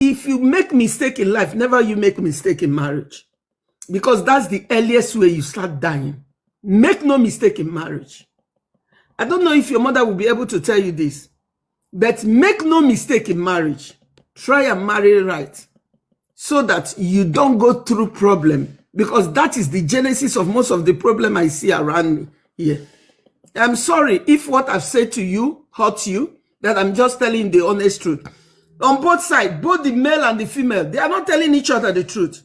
if you make mistake in life, never you make mistake in marriage. Because that's the earliest way you start dying. Make no mistake in marriage. I don't know if your mother will be able to tell you this, but make no mistake in marriage. Try and marry right so that you don't go through problem, because that is the genesis of most of the problem I see around me here. I'm sorry if what I've said to you hurts you, that I'm just telling the honest truth. On both sides, both the male and the female, they are not telling each other the truth.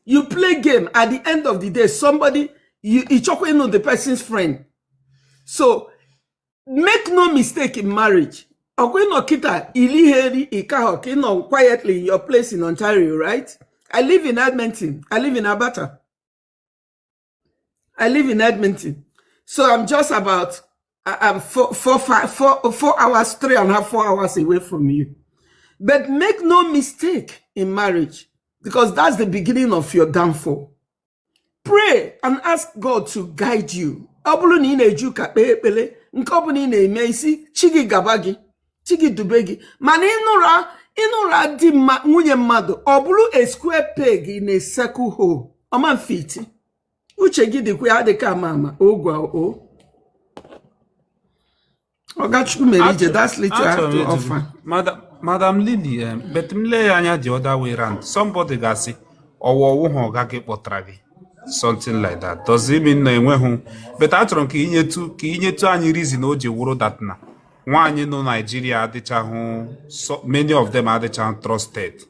You play game, at the end of the day, somebody, you know the person's friend. So, make no mistake in marriage. Quietly in your place in Ontario, right? I live in Edmonton. I live in Alberta. I live in Edmonton. So I'm just about 4 hours, 4 hours away from you. But make no mistake in marriage, because that's the beginning of your downfall. Pray and ask God to guide you. Chigi gabagi, chigi dubegi. Man inura di nwunye mmadu, obulu a square peg in a circle hole. Oman fiti. Uche gidi kwe adeka mama. Ogwa o. Oga Chukwumerijem, that's little I have to offer. Madam Lilly, but mle anya the other way around. Somebody gasi owo ho gage potragi. Something like that. Does it mean na enwehu? But atron ki inyetu any reason o je wuro that na. One no Nigeria adichahu, so many of them adichahu trusted.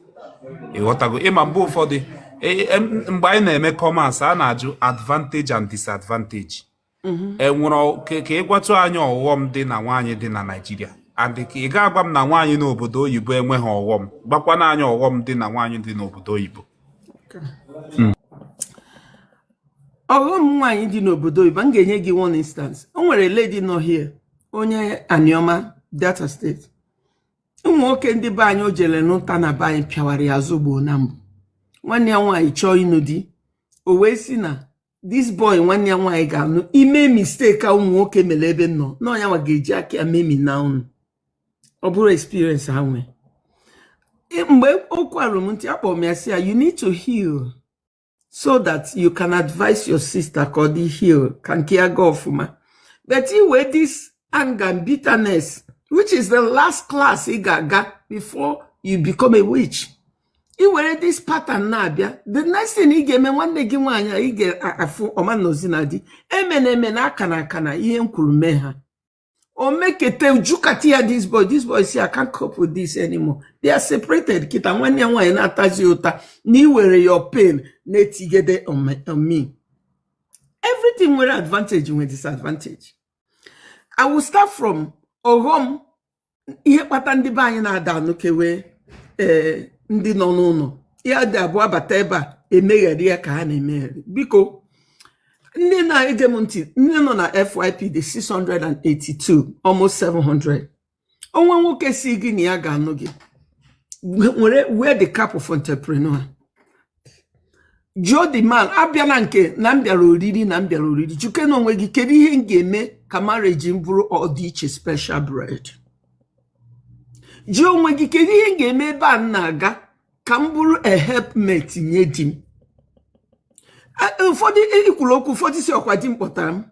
E watago e mambo for the mgbe na eme commerce a na-ajụ advantage and disadvantage. Enwere ka ịgwatụ anya ọghọm dị na nwaanyị dị na Nigeria, and ka ị ga-agwa m na nwaanyị n'obodo oyibo enweghị ọghọm, gbakwana anya ọghọm dị na nwaanyị dị n'obodo oyibo. Ọghọm nwaanyị dị n'obodo oyibo, m ga-enye gị one instance. O nwere lady nọ here, onye Anioma, Delta State. Ụmụ nwoke ndị be anyị o jere n'ụta na be anyị pịawara ya azụgbo na mbụ. Nwanne ya nwaanyị chọọ ịnụ di, o wee sị na this boy nwanne ya nwaanyị ga-anụ ime mistake ka ụmụ nwoke mere ebe nọ na ya nwa ga-eji aka ya memi na unu. Ọ bụrụ experience ha nwee. Mgbe okwu alụm ntị akpọ m ya sị ya, you need to heal so that you can advise your sister ka ọ dị heal, ka nke ya ga ọfụma. But iwe this anger and bitterness, which is the last class ị ga-aga before you become a witch. Iwere this pattern na-abịa, the next thing ị ga-eme nwanne gị nwaanyị ị ga-afụ ọmanozi na di eme na aka na aka na ihe nkwuru mee ha. O mekete jukati ya this boy say I can't cope with this anymore. They are separated. Kita nwanne ya nwaanyị na-atazi ụta na iwere your pain na-etigede on me. Everything nwere advantage nwere disadvantage. I will start from ọghọm ihe kpata ndị be anyị na-ada anụkewe ndị nọ n'ụlọ. Ya dị abụọ abata ebe a emegheri ya ka ha na-emegheri. Biko, ndị na-ege m ntị, ndị nọ na FYP dị 682, almost 700. Onwe nwoke si gị na ya ga-anụ gị. Wear the cap of entrepreneur. Jụọ the man, abịa na nke na mbịara oriri. Chuke na onwe gị, kedu ihe m ga-eme ka marriage m bụrụ ọdịiche special bread? Jụọ onwe gị, kedu ihe m ga-eme ebe a na-aga ka m bụrụ a helpmate nye di m? Ụfọdụ ikwuru okwu, ụfọdụ si ọkwa di m kpọtara m.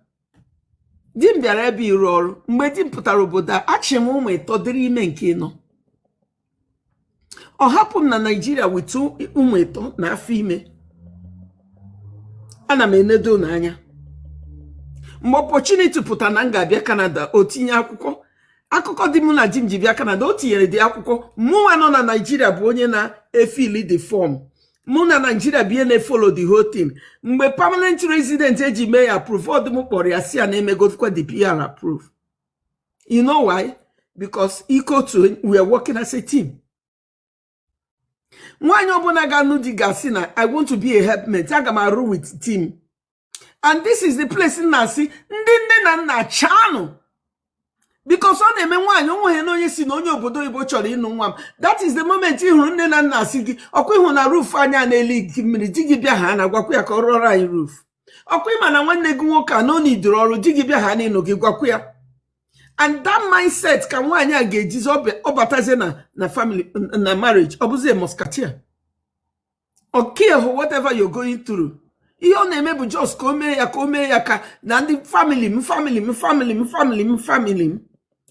Di m bịara ebe ịrụ ọrụ. Mgbe di m pụtara obodo a, achị m ụmụ ịtọ dịrị ime nke nọ. Ọ hapụ m na Nigeria with ụmụ ịtọ na afọ ime. Ana m enedo n'anya. Mgbe opportunity pụtara na m ga-abịa Canada, o tinye akwụkwọ. Akụkọ dị mụ na di m ji bịa Canada, o tinyere dị akwụkwọ. Mụnwa nọ na Nigeria bụ onye na-efili the form. Mụ na Nigeria bụ ihe na-follow the whole thing. Mgbe permanent resident eji mee ya approve, ọ dị m kpọrọ ya si ya na-emegotukwa the PR approve. You know why? Because we are working as a team. Nwaanyị ọbụla ga-anụ di ga-asị na I want to be a helpmate, aga m arụ with team. And this is the place na-asị ndị nne na nna chanụ. Because ọ na-eme nwaanyị onweghị na onye si na onye obodo Igbo chọrọ ịnụ nwa m. That is the moment ị hụrụ nne na nna asị gị, ọkwa ịhụ na roof anya na-eli gị mmiri, di gị bịa ha na-agwakwa ya ka ọ rụọrọ anyị roof. Ọkwa ịma na nwanne gị nwoke a nọ n'idoro ọrụ, di gị bịa ha n'ịnụ gị gwakwa ya. And that mindset can one ya gejiz obataze na family na marriage obuze musketeer or care for whatever you're going through. You na-eme just come ya ka na the family.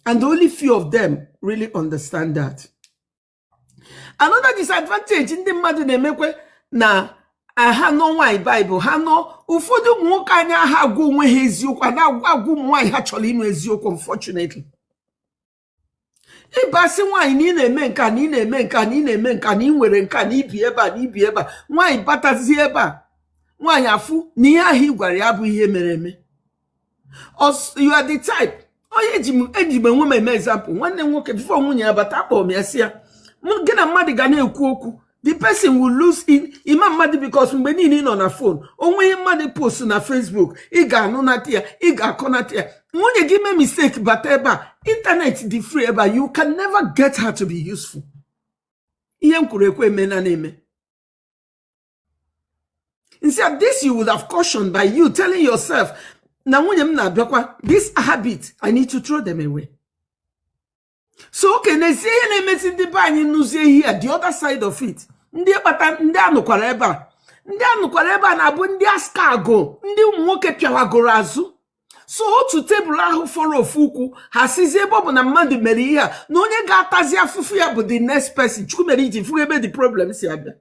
And only few of them really understand that. Another disadvantage in the mmadụ na-emekwe na ha no nwaanyị Bible, ha no ụfọdụ nwoke anya ha agwa onwe ha eziokwu, na agwa nwaanyị ha chọrọ ịnụ eziokwu. Unfortunately, ịbasị nwaanyị na ị na-eme nka na ị na-eme nka na ị na-eme nka na ị nwere nka na ibi ebe a na ibi ebe a, nwaanyị batazie ebe a, nwaanyị afụ na ihe ahụ ị gwara ya bụ ihe mere eme. You are the type. Onye eji m enwe m example, nwanne nwoke before nwunye ya bata akpọ m ya si ya gina mmadụ ga na-ekwu okwu, the person will lose in ima mmadụ because mgbe niile nọ na phone onwe mmadụ post na Facebook ị ga-anụ na tia ị ga-akọ na tia. Nwunye gị mee mistake bata ebe a, internet dị free ebe a, you can never get her to be useful. Ihe m kwuru ekwe eme na na-eme. Instead, this you would have cautioned by you telling yourself, na nwunye m na-abịakwa, this habit, I need to throw them away. So okay, n'ezie ihe na-emesi ndị be anyị nụzie here, the other side of it. Ndị kpata ndị anụkwara ebe a. Ndị anụkwara ebe a na-abụ ndị askago, ndị ụmụ nwoke pịawagoro azụ. So otu tebụl ahụ fọrọ ofu ukwu, ha sizie ebe ọ bụ na mmadụ mere ihe a, na onye ga-atazi afụfụ ya bụ the next person. Chukwumerijem fụ ebe the problem si abịa.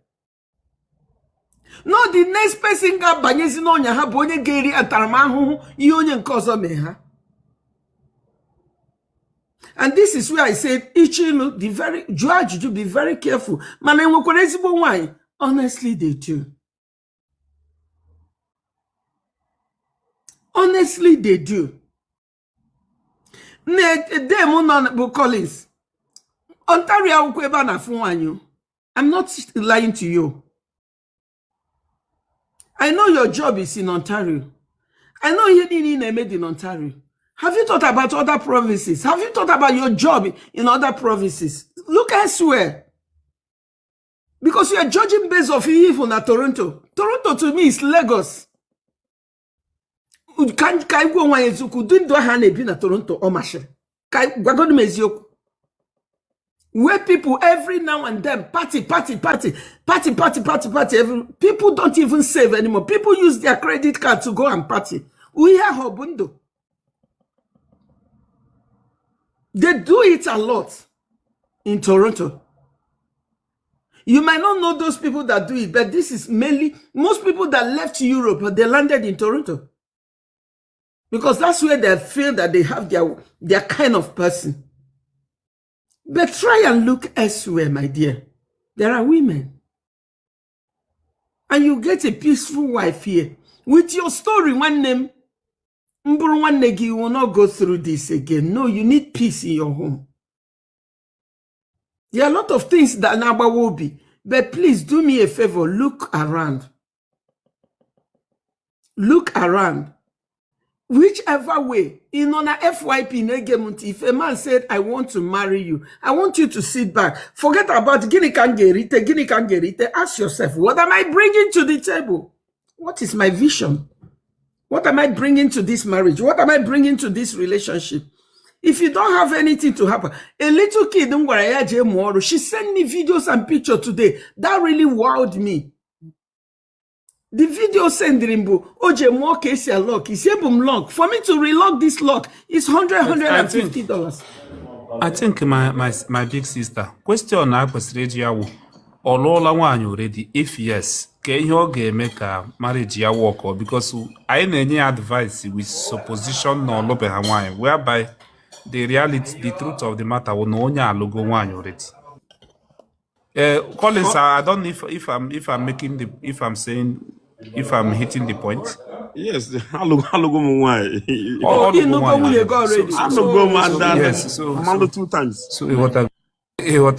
No, the next person ga-abanyezi n'ọnya ha bụ onye ga-eri ntaramahụhụ ihe onye nke ọzọ mee ha. And this is where I said, Ichilu, judge, to be very careful. Mana enwekwara ezigbo nwanyị. Honestly, they do. Honestly, they do. Dem non Collins. Ontario akwụkwọ ebe a na-afụ nwanyị. I'm not lying to you. I know your job is in Ontario. I know you need made in Ontario. Have you thought about other provinces? Have you thought about your job in other provinces? Look elsewhere. Because you are judging based off even at Toronto. Toronto to me is Lagos. Kai go nwa ezuku do ha na ebi na Toronto o mashe. Kai gwagodu meziokwu. Where people every now and then party. People don't even save anymore. People use their credit card to go and party. We have Hobundo. They do it a lot in Toronto. You might not know those people that do it, but this is mainly most people that left Europe, they landed in Toronto. Because that's where they feel that they have their kind of person. But try and look elsewhere, my dear. There are women. And you get a peaceful wife here. With your story, one name, you will not go through this again. No, you need peace in your home. There are a lot of things that Naba will be. But please do me a favor. Look around. Look around. Whichever way, in on a FYP negemunti, if a man said, I want to marry you, I want you to sit back. Forget about gini kangerite. Ask yourself, what am I bringing to the table? What is my vision? What am I bringing to this marriage? What am I bringing to this relationship? If you don't have anything to happen, a little kid, she sent me videos and pictures today. That really wowed me. The video sending Oje more case lock. Is lock. For me to relock this lock is $150. I think my big sister. Question I was ready yawo. Olola wanyu already. If yes, can you make a marriage ya work or because I need advice with supposition no lobe Hawaii, whereby the reality, the truth of the matter will no logo wanyu already. Collins, I don't know if I'm making the if I'm hitting the point. Yes, hello, why? Oh, you know already. Yes, so I'm 2 times. So what I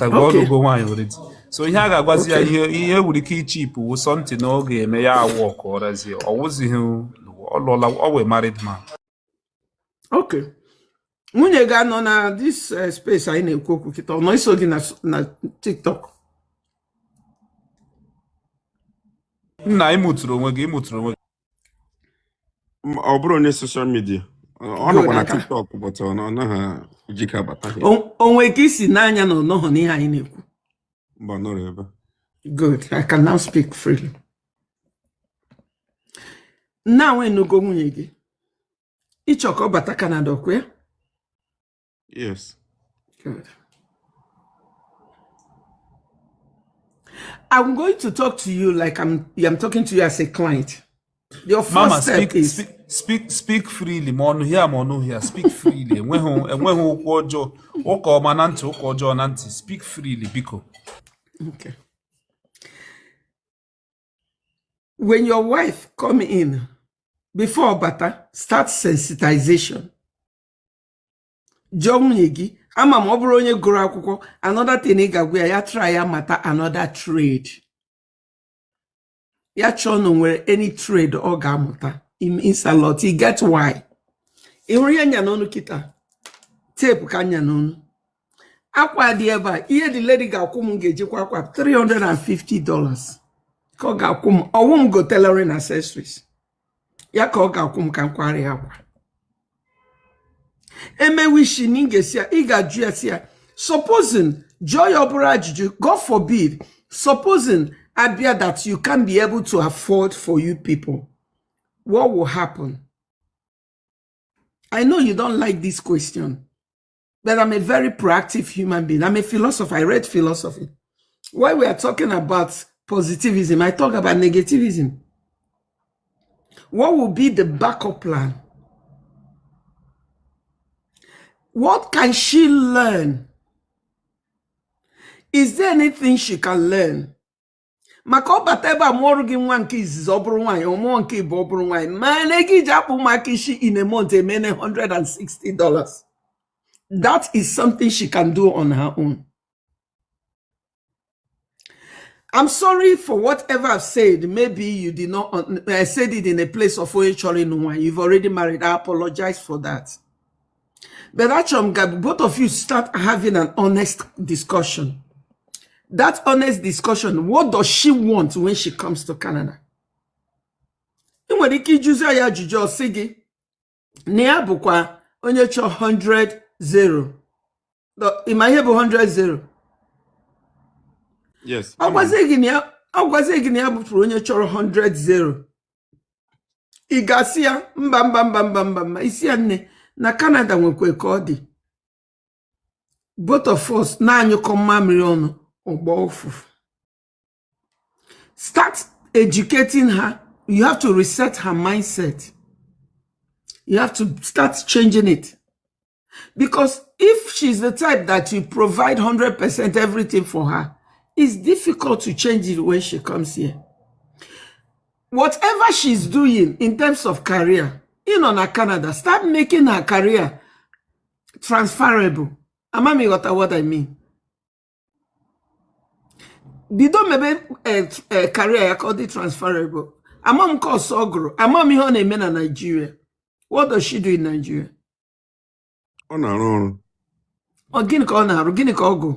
go already. So here I was here with the cheap was something okay, may I walk or as you or was he always married man. Okay. Munye ga no na this space I na-ekwu okwu kita no iso gị na TikTok. Na imuturu onwe gị. Ọ bụrụ na social media. On a TikTok, but on a Jika Bata. Onwe ka isi n'anya na ọnọhọ n'ihe anyị na-ekwu. But not ever. Good. I can now speak freely. Now when you go nwunye gị. Ịchọkọ bata Canada okwe? Yes. Good. I'm going to talk to you like I'm talking to you as a client. Your first Mama, step speak freely. Monu here. Speak freely. Enwehu okwu ọjọọ. Ụka ọma na ntị, ụka ọjọọ na ntị. Speak freely, biko. Okay. When your wife come in, before bata, start sensitization. Jọ nwunye gị, ama ma ọ bụrụ onye gụrụ akwụkwọ, another thing ị ga-agwa ya try ya mata another trade. Ya chọọ na nwere any trade ọ ga-amụta. Im insalot, you get why. Ị hụrụ ya nya n'ọnụ kịta. Tape ka nya n'ọnụ. Akwa dị ebe a, ihe the lady ga-akwụ m ga-ejikwa akwa $350. Ka ọ ga-akwụ m, ọwụ m go tailoring accessories. Ya ka ọ ga-akwụ m ka nkwari akwa. Emewishi n'ingesia, ị ga-ajụ ya si ya, supposing joy ọbụrụ ajụjụ, God forbid, supposing abia that you can't be able to afford for you people, what will happen? I know you don't like this question, but I'm a very proactive human being. I'm a philosopher. I read philosophy. While we are talking about positivism, I talk about negativism. What will be the backup plan? What can she learn? Is there anything she can learn? Maka ọ bata ebe a mụọrụ gị nwa nke izizi ọ bụrụ nwaanyị, ọ mụọ nke ịbụ ọ bụrụ nwaanyị, mana gị ji akpụ maka isi in a month emene $160. That is something she can do on her own. I'm sorry for whatever I've said. Maybe you did not, I said it in a place of Oyechori. You've already married. I apologize for that. But actually, both of you start having an honest discussion. That honest discussion, what does she want when she comes to Canada? Nwere ike ijuzi ya ajụjụ ọsị gị na ya bụkwa onye chọ 100-0. Ịma ihe bụ 100-0? Yes. Ọ gwazi gị na ya bụpụrụ onye chọrọ 100-0. Ị ga-asị ya mba isi ya nne na Canada nwekwe ka ọ dị. Both of us na anyụkọ mmamịrị ọnụ ọgba ụfụfụ. Start educating her. You have to reset her mindset. You have to start changing it. Because if she's the type that you provide 100% everything for her, it's difficult to change it when she comes here. Whatever she's doing in terms of career, in on a Canada, start making her career transferable. Amami got what I mean. Bido mebe career ya called it transferable. Amam ko sogro. Amam ihe na eme na Nigeria. What does she do in Nigeria? Ọ na-arụ ọrụ. Ọ gịnị ka ọ na-arụ? Gịnị ka ọ gụ?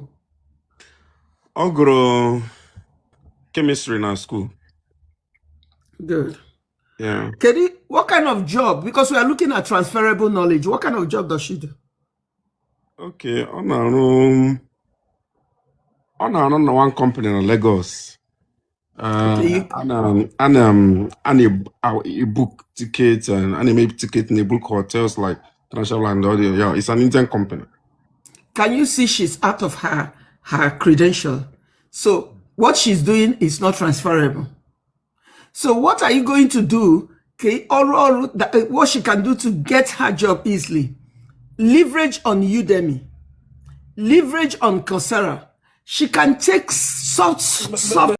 Ọ gụrụ chemistry na school. Good. Yeah. Kedi, what kind of job? Because we are looking at transferable knowledge. What kind of job does she do? Okay, ọ na-arụ na one company in Lagos. And book tickets and make tickets and book hotels like Transfer and audio. Yeah, it's an Indian company. Can you see she's out of her credential? So what she's doing is not transferable. So what are you going to do? Okay, or what she can do to get her job easily? Leverage on Udemy, leverage on Coursera. She can take soft